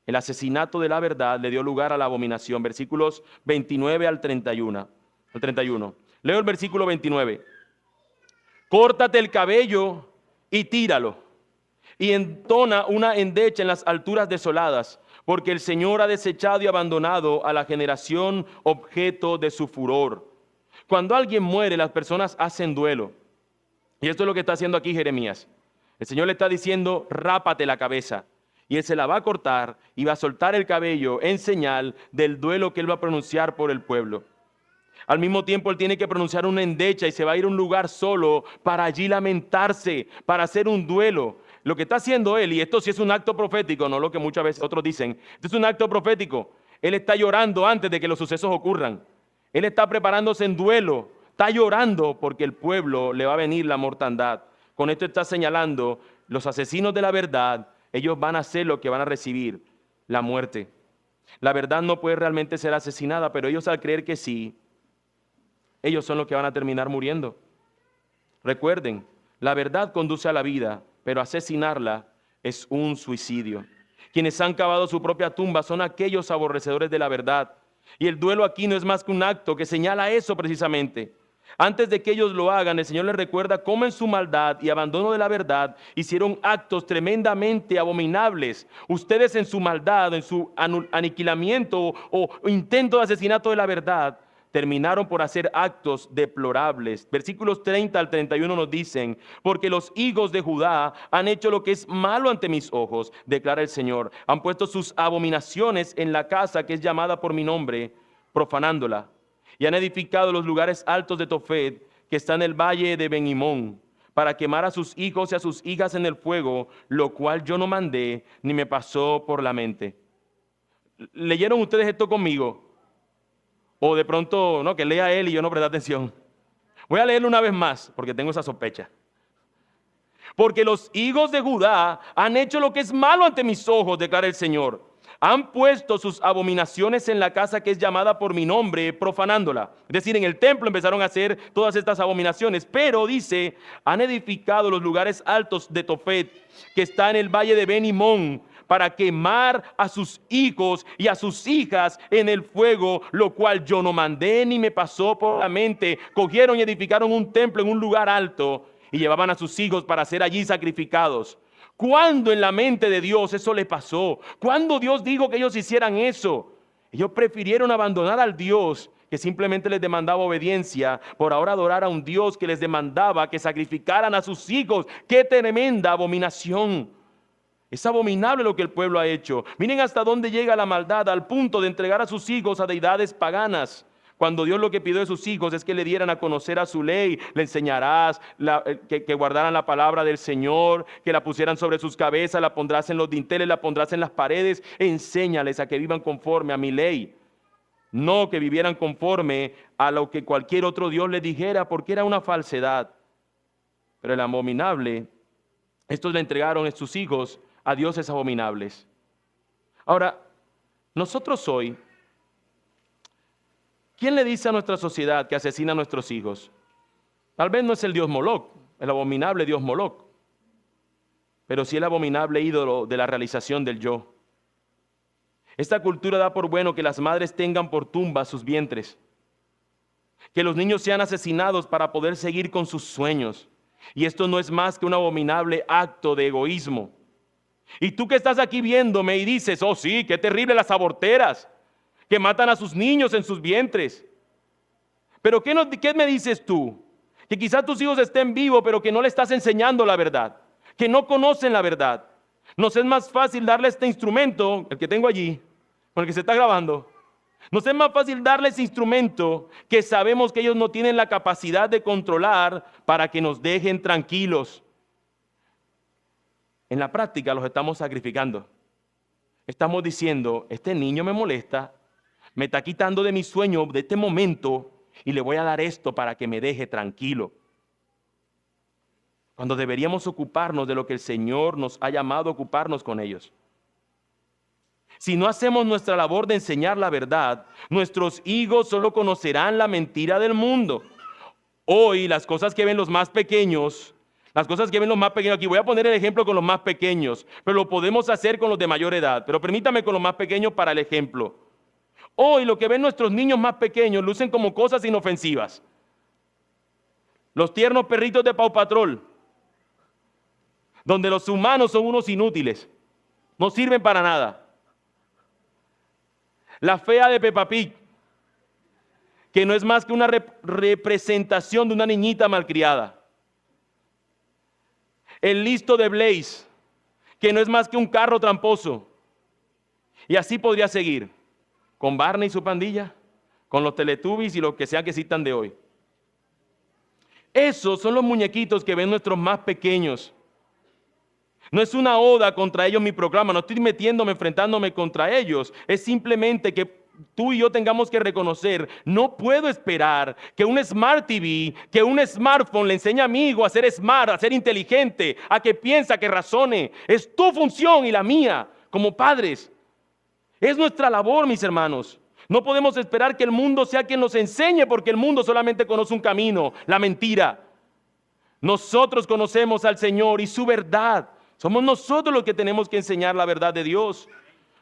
El asesinato de la verdad le dio lugar a la abominación. Versículos 29 al 31. Leo el versículo 29. Córtate el cabello y tíralo, y entona una endecha en las alturas desoladas, porque el Señor ha desechado y abandonado a la generación objeto de su furor. Cuando alguien muere, las personas hacen duelo. Y esto es lo que está haciendo aquí Jeremías. El Señor le está diciendo: rápate la cabeza. Y Él se la va a cortar y va a soltar el cabello en señal del duelo que Él va a pronunciar por el pueblo. Al mismo tiempo Él tiene que pronunciar una endecha y se va a ir a un lugar solo para allí lamentarse, para hacer un duelo. Lo que está haciendo Él, y esto sí es un acto profético, no lo que muchas veces otros dicen, esto es un acto profético. Él está llorando antes de que los sucesos ocurran. Él está preparándose en duelo, está llorando porque el pueblo le va a venir la mortandad. Con esto está señalando los asesinos de la verdad. Ellos van a hacer lo que van a recibir, la muerte. La verdad no puede realmente ser asesinada, pero ellos al creer que sí, ellos son los que van a terminar muriendo. Recuerden, la verdad conduce a la vida, pero asesinarla es un suicidio. Quienes han cavado su propia tumba son aquellos aborrecedores de la verdad. Y el duelo aquí no es más que un acto que señala eso precisamente. Antes de que ellos lo hagan, el Señor les recuerda cómo en su maldad y abandono de la verdad hicieron actos tremendamente abominables. Ustedes en su maldad, en su aniquilamiento o intento de asesinato de la verdad, terminaron por hacer actos deplorables. Versículos 30 al 31 nos dicen: porque los hijos de Judá han hecho lo que es malo ante mis ojos, declara el Señor. Han puesto sus abominaciones en la casa que es llamada por mi nombre, profanándola. Y han edificado los lugares altos de Tofet, que está en el valle de Ben-Himón, para quemar a sus hijos y a sus hijas en el fuego, lo cual yo no mandé, ni me pasó por la mente. ¿Leyeron ustedes esto conmigo? O de pronto, no, que lea él y yo no presté atención. Voy a leerlo una vez más, porque tengo esa sospecha. Porque los hijos de Judá han hecho lo que es malo ante mis ojos, declara el Señor. Han puesto sus abominaciones en la casa que es llamada por mi nombre, profanándola. Es decir, en el templo empezaron a hacer todas estas abominaciones. Pero dice, han edificado los lugares altos de Tofet, que está en el valle de Ben-Himón, para quemar a sus hijos y a sus hijas en el fuego, lo cual yo no mandé ni me pasó por la mente. Cogieron y edificaron un templo en un lugar alto y llevaban a sus hijos para ser allí sacrificados. ¿Cuándo en la mente de Dios eso le pasó? ¿Cuándo Dios dijo que ellos hicieran eso? Ellos prefirieron abandonar al Dios que simplemente les demandaba obediencia, por ahora adorar a un Dios que les demandaba que sacrificaran a sus hijos. ¡Qué tremenda abominación! Es abominable lo que el pueblo ha hecho. Miren hasta dónde llega la maldad, al punto de entregar a sus hijos a deidades paganas. Cuando Dios lo que pidió de sus hijos es que le dieran a conocer a su ley, le enseñarás que guardaran la palabra del Señor, que la pusieran sobre sus cabezas, la pondrás en los dinteles, la pondrás en las paredes. Enséñales a que vivan conforme a mi ley. No que vivieran conforme a lo que cualquier otro Dios les dijera, porque era una falsedad. Pero el abominable, estos le entregaron a sus hijos a dioses abominables. Ahora, nosotros hoy, ¿quién le dice a nuestra sociedad que asesina a nuestros hijos? Tal vez no es el dios Moloc, el abominable dios Moloc, pero sí el abominable ídolo de la realización del yo. Esta cultura da por bueno que las madres tengan por tumba sus vientres, que los niños sean asesinados para poder seguir con sus sueños. Y esto no es más que un abominable acto de egoísmo. Y tú que estás aquí viéndome y dices, oh sí, qué terrible las aborteras, que matan a sus niños en sus vientres. Pero ¿qué me dices tú? Que quizás tus hijos estén vivos, pero que no le estás enseñando la verdad, que no conocen la verdad. Nos es más fácil darle este instrumento, el que tengo allí, con el que se está grabando. Nos es más fácil darle ese instrumento que sabemos que ellos no tienen la capacidad de controlar para que nos dejen tranquilos. En la práctica los estamos sacrificando. Estamos diciendo, este niño me molesta, me está quitando de mi sueño de este momento y le voy a dar esto para que me deje tranquilo. Cuando deberíamos ocuparnos de lo que el Señor nos ha llamado a ocuparnos con ellos. Si no hacemos nuestra labor de enseñar la verdad, nuestros hijos solo conocerán la mentira del mundo. Hoy las cosas que ven los más pequeños, aquí voy a poner el ejemplo con los más pequeños, pero lo podemos hacer con los de mayor edad. Pero permítame con los más pequeños para el ejemplo. Hoy lo que ven nuestros niños más pequeños lucen como cosas inofensivas. Los tiernos perritos de Paw Patrol, donde los humanos son unos inútiles, no sirven para nada. La fea de Peppa Pig, que no es más que una representación de una niñita malcriada. El listo de Blaze, que no es más que un carro tramposo. Y así podría seguir, con Barney y su pandilla, con los Teletubbies y los que sean que existan de hoy. Esos son los muñequitos que ven nuestros más pequeños. No es una oda contra ellos mi programa, no estoy enfrentándome contra ellos. Es simplemente que tú y yo tengamos que reconocer, no puedo esperar que un Smart TV, que un smartphone le enseñe a mi hijo a ser smart, a ser inteligente, a que piensa, que razone. Es tu función y la mía como padres. Es nuestra labor, mis hermanos. No podemos esperar que el mundo sea quien nos enseñe, porque el mundo solamente conoce un camino, la mentira. Nosotros conocemos al Señor y su verdad. Somos nosotros los que tenemos que enseñar la verdad de Dios.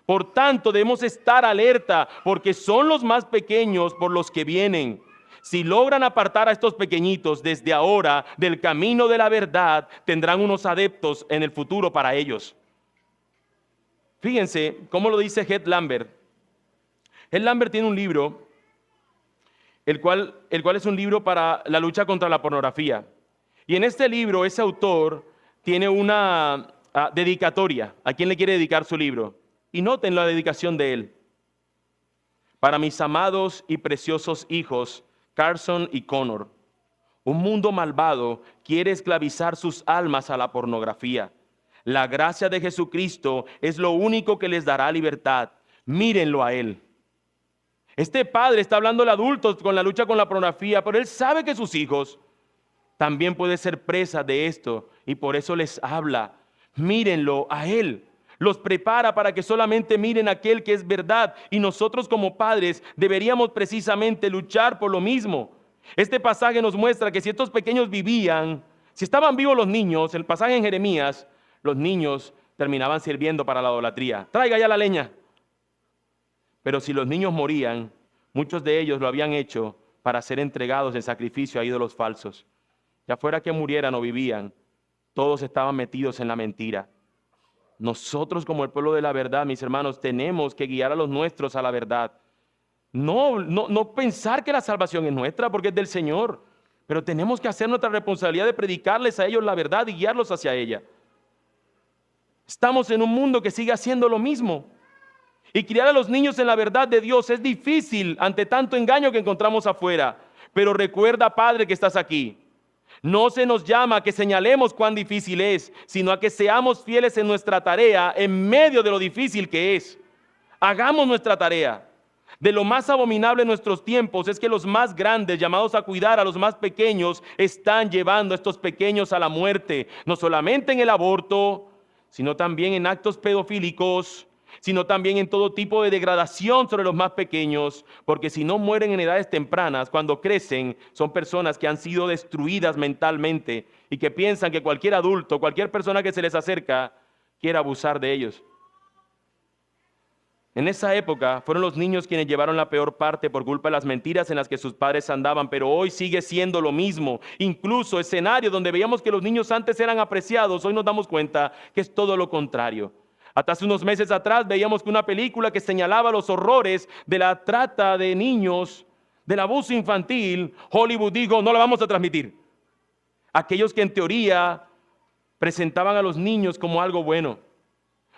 Por tanto, debemos estar alerta, porque son los más pequeños por los que vienen. Si logran apartar a estos pequeñitos desde ahora del camino de la verdad, tendrán unos adeptos en el futuro para ellos. Fíjense cómo lo dice Ed Lambert. Ed Lambert tiene un libro, el cual es un libro para la lucha contra la pornografía. Y en este libro, ese autor tiene una dedicatoria. ¿A quién le quiere dedicar su libro? Y noten la dedicación de él. Para mis amados y preciosos hijos, Carson y Connor, un mundo malvado quiere esclavizar sus almas a la pornografía. La gracia de Jesucristo es lo único que les dará libertad. Mírenlo a él. Este padre está hablando de adultos con la lucha con la pornografía, pero él sabe que sus hijos también pueden ser presas de esto y por eso les habla. Mírenlo a él. Los prepara para que solamente miren aquel que es verdad, y nosotros como padres deberíamos precisamente luchar por lo mismo. Este pasaje nos muestra que si estos pequeños vivían, si estaban vivos los niños, el pasaje en Jeremías, los niños terminaban sirviendo para la idolatría. Traiga ya la leña. Pero si los niños morían, muchos de ellos lo habían hecho para ser entregados en sacrificio a ídolos falsos. Ya fuera que murieran o vivían, todos estaban metidos en la mentira. Nosotros como el pueblo de la verdad, mis hermanos, tenemos que guiar a los nuestros a la verdad. No pensar que la salvación es nuestra porque es del Señor, pero tenemos que hacer nuestra responsabilidad de predicarles a ellos la verdad y guiarlos hacia ella. Estamos en un mundo que sigue haciendo lo mismo. Y criar a los niños en la verdad de Dios es difícil ante tanto engaño que encontramos afuera. Pero recuerda, Padre, que estás aquí. No se nos llama a que señalemos cuán difícil es, sino a que seamos fieles en nuestra tarea en medio de lo difícil que es. Hagamos nuestra tarea. De lo más abominable en nuestros tiempos es que los más grandes, llamados a cuidar a los más pequeños, están llevando a estos pequeños a la muerte. No solamente en el aborto, sino también en actos pedofílicos, sino también en todo tipo de degradación sobre los más pequeños, porque si no mueren en edades tempranas, cuando crecen, son personas que han sido destruidas mentalmente y que piensan que cualquier adulto, cualquier persona que se les acerca, quiere abusar de ellos. En esa época fueron los niños quienes llevaron la peor parte por culpa de las mentiras en las que sus padres andaban, pero hoy sigue siendo lo mismo. Incluso escenarios donde veíamos que los niños antes eran apreciados, hoy nos damos cuenta que es todo lo contrario. Hasta hace unos meses atrás veíamos que una película que señalaba los horrores de la trata de niños, del abuso infantil, Hollywood dijo, no la vamos a transmitir. Aquellos que en teoría presentaban a los niños como algo bueno.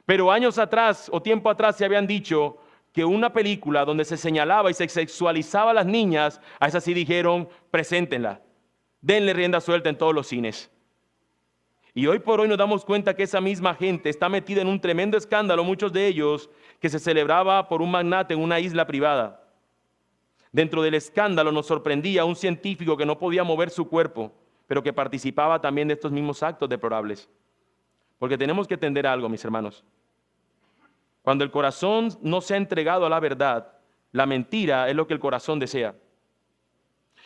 Pero años atrás o tiempo atrás se habían dicho que una película donde se señalaba y se sexualizaba a las niñas, a esas sí dijeron, preséntenla, denle rienda suelta en todos los cines. Y hoy por hoy nos damos cuenta que esa misma gente está metida en un tremendo escándalo, muchos de ellos, que se celebraba por un magnate en una isla privada. Dentro del escándalo nos sorprendía un científico que no podía mover su cuerpo, pero que participaba también de estos mismos actos deplorables. Porque tenemos que entender algo, mis hermanos. Cuando el corazón no se ha entregado a la verdad, la mentira es lo que el corazón desea.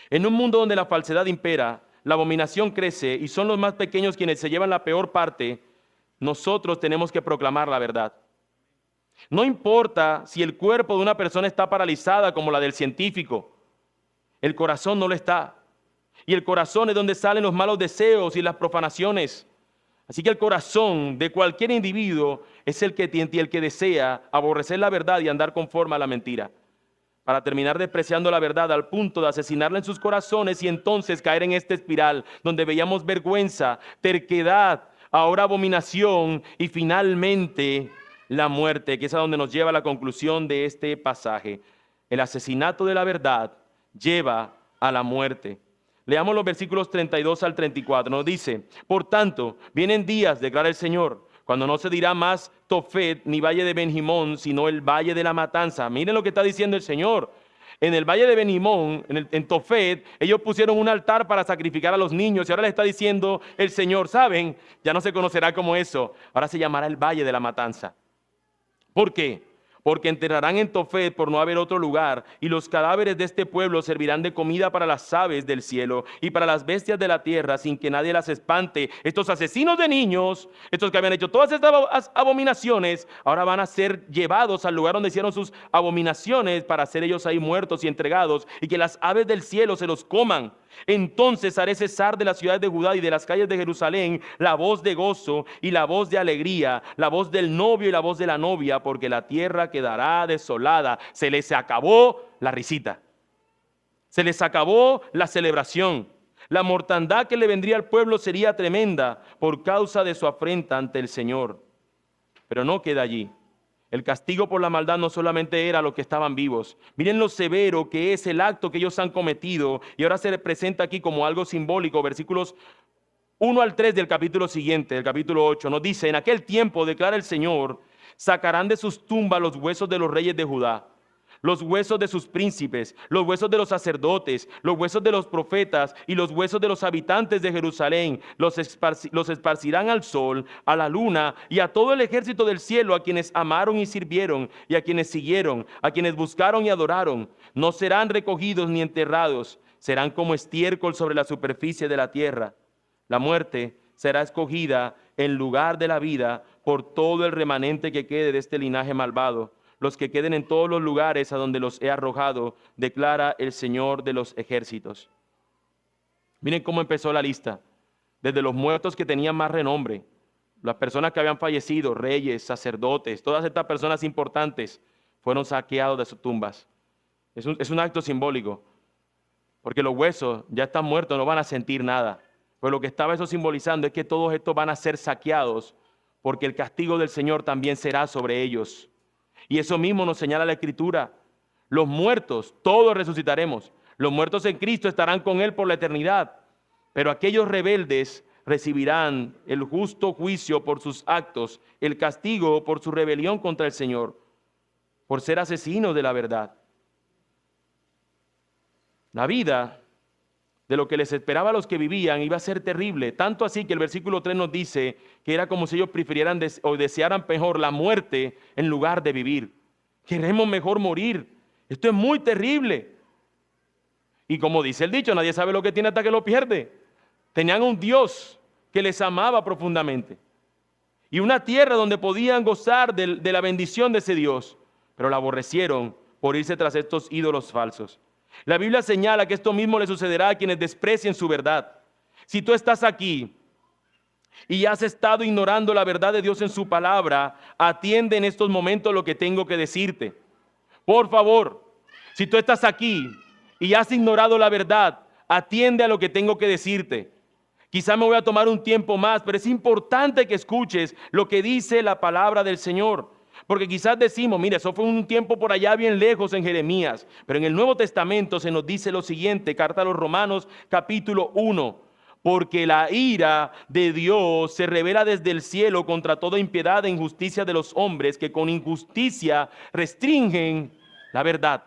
En un mundo donde la falsedad impera, la abominación crece y son los más pequeños quienes se llevan la peor parte, nosotros tenemos que proclamar la verdad. No importa si el cuerpo de una persona está paralizada como la del científico, el corazón no lo está. Y el corazón es donde salen los malos deseos y las profanaciones. Así que el corazón de cualquier individuo es el que desea aborrecer la verdad y andar conforme a la mentira, para terminar despreciando la verdad al punto de asesinarla en sus corazones y entonces caer en esta espiral donde veíamos vergüenza, terquedad, ahora abominación y finalmente la muerte, que es a donde nos lleva la conclusión de este pasaje. El asesinato de la verdad lleva a la muerte. Leamos los versículos 32 al 34. Nos dice, por tanto, vienen días, declara el Señor, cuando no se dirá más Tofet ni valle de Ben-Himón, sino el valle de la matanza. Miren lo que está diciendo el Señor. En el valle de Ben-Himón, en Tofet, ellos pusieron un altar para sacrificar a los niños. Y ahora le está diciendo el Señor, ¿saben? Ya no se conocerá como eso. Ahora se llamará el valle de la matanza. ¿Por qué? porque enterrarán en Tofet por no haber otro lugar, y los cadáveres de este pueblo servirán de comida para las aves del cielo y para las bestias de la tierra, sin que nadie las espante. Estos asesinos de niños, estos que habían hecho todas estas abominaciones, ahora van a ser llevados al lugar donde hicieron sus abominaciones para ser ellos ahí muertos y entregados, y que las aves del cielo se los coman. Entonces haré cesar de las ciudades de Judá y de las calles de Jerusalén la voz de gozo y la voz de alegría, la voz del novio y la voz de la novia, porque la tierra quedará desolada. Se les acabó la risita, se les acabó la celebración. La mortandad que le vendría al pueblo sería tremenda por causa de su afrenta ante el Señor. Pero no queda allí. El castigo por la maldad no solamente era a los que estaban vivos. Miren lo severo que es el acto que ellos han cometido, y ahora se presenta aquí como algo simbólico. Versículos 1 al 3 del capítulo siguiente, del capítulo 8, nos dice: en aquel tiempo, declara el Señor, sacarán de sus tumbas los huesos de los reyes de Judá, los huesos de sus príncipes, los huesos de los sacerdotes, los huesos de los profetas y los huesos de los habitantes de Jerusalén. Los esparcirán al sol, a la luna y a todo el ejército del cielo, a quienes amaron y sirvieron, y a quienes siguieron, a quienes buscaron y adoraron. No serán recogidos ni enterrados, serán como estiércol sobre la superficie de la tierra. La muerte será escogida en lugar de la vida por todo el remanente que quede de este linaje malvado, los que queden en todos los lugares a donde los he arrojado, declara el Señor de los ejércitos. Miren cómo empezó la lista. Desde los muertos que tenían más renombre, las personas que habían fallecido, reyes, sacerdotes, todas estas personas importantes fueron saqueados de sus tumbas. Es un acto simbólico, porque los huesos ya están muertos, no van a sentir nada. Pero lo que estaba eso simbolizando es que todos estos van a ser saqueados, porque el castigo del Señor también será sobre ellos. Y eso mismo nos señala la Escritura. Los muertos, todos resucitaremos. Los muertos en Cristo estarán con Él por la eternidad. Pero aquellos rebeldes recibirán el justo juicio por sus actos, el castigo por su rebelión contra el Señor, por ser asesinos de la verdad. La vida de lo que les esperaba a los que vivían iba a ser terrible, tanto así que el versículo 3 nos dice que era como si ellos prefirieran o desearan mejor la muerte en lugar de vivir. Queremos mejor morir. Esto es muy terrible. Y como dice el dicho, nadie sabe lo que tiene hasta que lo pierde. Tenían un Dios que les amaba profundamente y una tierra donde podían gozar de la bendición de ese Dios, pero la aborrecieron por irse tras estos ídolos falsos. La Biblia señala que esto mismo le sucederá a quienes desprecien su verdad. Si tú estás aquí y has estado ignorando la verdad de Dios en su palabra, atiende en estos momentos lo que tengo que decirte. Por favor, si tú estás aquí y has ignorado la verdad, atiende a lo que tengo que decirte. Quizá me voy a tomar un tiempo más, pero es importante que escuches lo que dice la palabra del Señor. Porque quizás decimos, mira, eso fue un tiempo por allá bien lejos en Jeremías, pero en el Nuevo Testamento se nos dice lo siguiente, carta a los Romanos capítulo 1, porque la ira de Dios se revela desde el cielo contra toda impiedad e injusticia de los hombres que con injusticia restringen la verdad.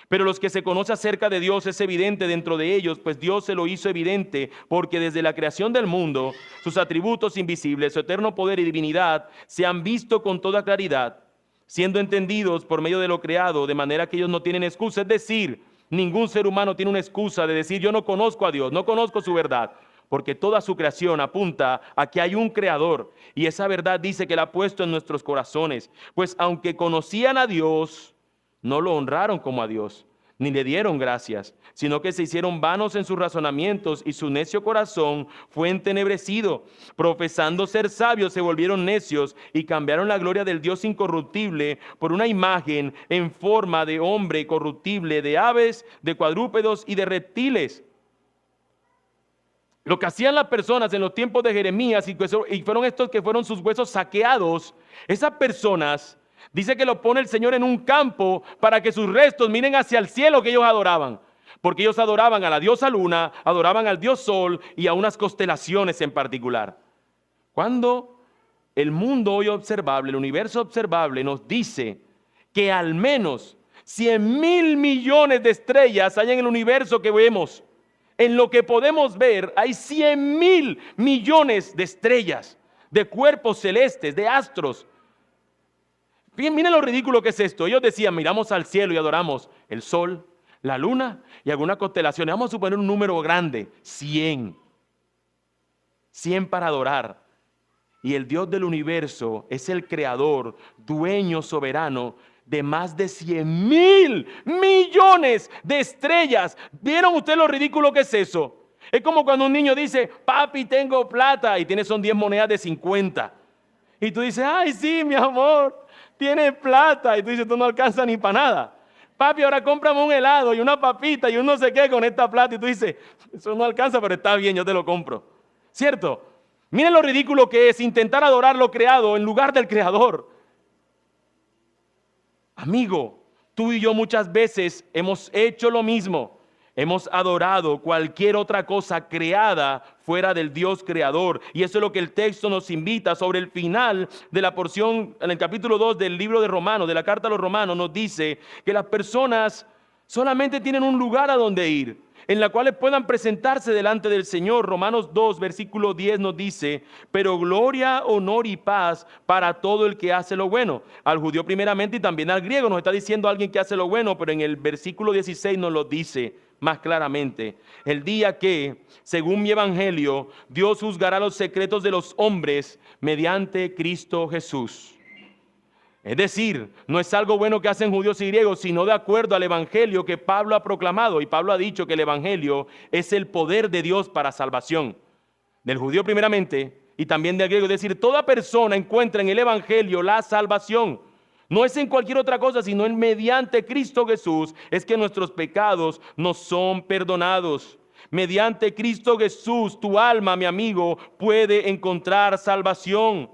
Pero los que se conoce acerca de Dios es evidente dentro de ellos, pues Dios se lo hizo evidente, porque desde la creación del mundo, sus atributos invisibles, su eterno poder y divinidad, se han visto con toda claridad, siendo entendidos por medio de lo creado, de manera que ellos no tienen excusa. Es decir, ningún ser humano tiene una excusa de decir, yo no conozco a Dios, no conozco su verdad, porque toda su creación apunta a que hay un creador, y esa verdad dice que la ha puesto en nuestros corazones, pues aunque conocían a Dios, no lo honraron como a Dios, ni le dieron gracias, sino que se hicieron vanos en sus razonamientos y su necio corazón fue entenebrecido. Profesando ser sabios, se volvieron necios y cambiaron la gloria del Dios incorruptible por una imagen en forma de hombre corruptible, de aves, de cuadrúpedos y de reptiles. Lo que hacían las personas en los tiempos de Jeremías, y fueron estos que fueron sus huesos saqueados, esas personas, dice que lo pone el Señor en un campo para que sus restos miren hacia el cielo que ellos adoraban. Porque ellos adoraban a la diosa luna, adoraban al dios sol y a unas constelaciones en particular. Cuando el mundo hoy observable, el universo observable nos dice que al menos 100,000 millones de estrellas hay en el universo que vemos. En lo que podemos ver hay 100,000 millones de estrellas, de cuerpos celestes, de astros. Miren lo ridículo que es esto. Ellos decían, miramos al cielo y adoramos el sol, la luna y algunas constelaciones. Vamos a suponer un número grande, 100. 100 para adorar. Y el Dios del universo es el creador, dueño soberano de más de 100,000 millones de estrellas. ¿Vieron ustedes lo ridículo que es eso? Es como cuando un niño dice, papi, tengo plata, y son 10 monedas de 50. Y tú dices, ay, sí, mi amor, tienes plata. Y tú dices, tú no alcanzas ni para nada. Papi, ahora cómprame un helado y una papita y un no sé qué con esta plata. Y tú dices, eso no alcanza, pero está bien, yo te lo compro. ¿Cierto? Miren lo ridículo que es intentar adorar lo creado en lugar del creador. Amigo, tú y yo muchas veces hemos hecho lo mismo. Hemos adorado cualquier otra cosa creada fuera del Dios creador. Y eso es lo que el texto nos invita. Sobre el final de la porción, en el capítulo 2 del libro de Romanos, de la carta a los Romanos, nos dice que las personas solamente tienen un lugar a donde ir, en la cual puedan presentarse delante del Señor. Romanos 2, versículo 10 nos dice, pero gloria, honor y paz para todo el que hace lo bueno. Al judío primeramente y también al griego. Nos está diciendo alguien que hace lo bueno, pero en el versículo 16 nos lo dice más claramente. El día que, según mi evangelio, Dios juzgará los secretos de los hombres mediante Cristo Jesús. Es decir, no es algo bueno que hacen judíos y griegos, sino de acuerdo al evangelio que Pablo ha proclamado. Y Pablo ha dicho que el evangelio es el poder de Dios para salvación. Del judío primeramente y también del griego. Es decir, toda persona encuentra en el evangelio la salvación. No es en cualquier otra cosa, sino en mediante Cristo Jesús es que nuestros pecados nos son perdonados. Mediante Cristo Jesús, tu alma, mi amigo, puede encontrar salvación.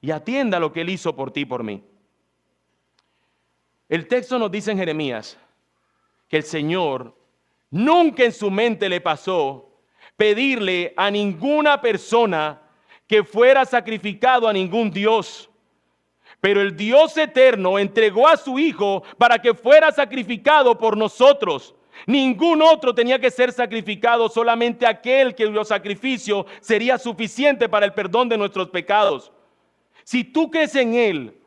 Y atienda lo que Él hizo por ti y por mí. El texto nos dice en Jeremías que el Señor nunca en su mente le pasó pedirle a ninguna persona que fuera sacrificado a ningún Dios. Pero el Dios eterno entregó a su Hijo para que fuera sacrificado por nosotros. Ningún otro tenía que ser sacrificado, solamente aquel cuyo sacrificio sería suficiente para el perdón de nuestros pecados. Si tú crees en Él,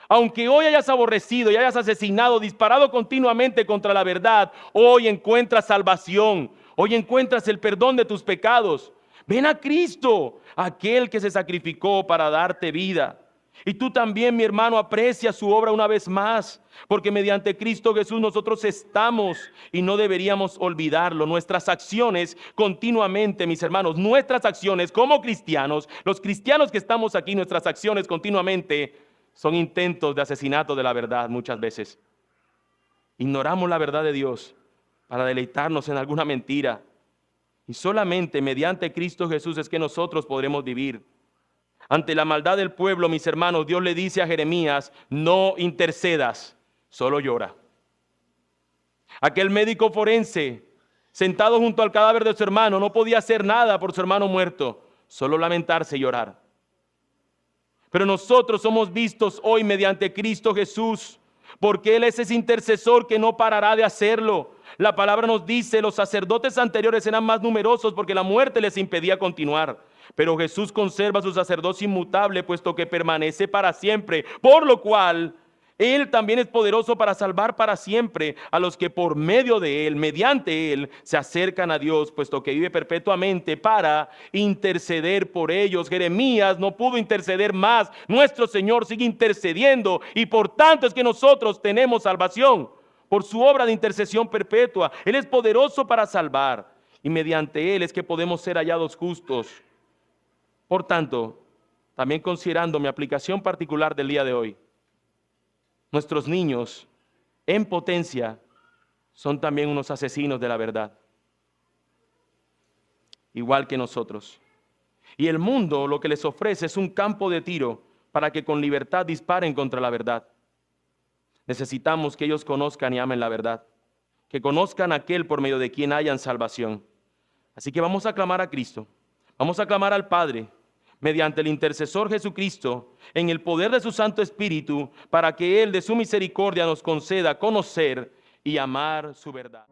aunque hoy hayas aborrecido y hayas asesinado, disparado continuamente contra la verdad, hoy encuentras salvación, hoy encuentras el perdón de tus pecados. Ven a Cristo, aquel que se sacrificó para darte vida. Y tú también, mi hermano, aprecia su obra una vez más, porque mediante Cristo Jesús nosotros estamos y no deberíamos olvidarlo. Nuestras acciones continuamente, mis hermanos, nuestras acciones como cristianos, los cristianos que estamos aquí, nuestras acciones continuamente son intentos de asesinato de la verdad muchas veces. Ignoramos la verdad de Dios para deleitarnos en alguna mentira. Y solamente mediante Cristo Jesús es que nosotros podremos vivir. Ante la maldad del pueblo, mis hermanos, Dios le dice a Jeremías, no intercedas, solo llora. Aquel médico forense, sentado junto al cadáver de su hermano, no podía hacer nada por su hermano muerto, solo lamentarse y llorar. Pero nosotros somos vistos hoy mediante Cristo Jesús, porque Él es ese intercesor que no parará de hacerlo. La palabra nos dice, los sacerdotes anteriores eran más numerosos porque la muerte les impedía continuar. Pero Jesús conserva su sacerdocio inmutable, puesto que permanece para siempre, por lo cual Él también es poderoso para salvar para siempre a los que por medio de Él, mediante Él, se acercan a Dios, puesto que vive perpetuamente para interceder por ellos. Jeremías no pudo interceder más, nuestro Señor sigue intercediendo y por tanto es que nosotros tenemos salvación por su obra de intercesión perpetua. Él es poderoso para salvar y mediante Él es que podemos ser hallados justos. Por tanto, también considerando mi aplicación particular del día de hoy, nuestros niños en potencia son también unos asesinos de la verdad, igual que nosotros. Y el mundo lo que les ofrece es un campo de tiro para que con libertad disparen contra la verdad. Necesitamos que ellos conozcan y amen la verdad, que conozcan a aquel por medio de quien hayan salvación. Así que vamos a clamar a Cristo, vamos a clamar al Padre, mediante el intercesor Jesucristo, en el poder de su Santo Espíritu, para que Él de su misericordia nos conceda conocer y amar su verdad.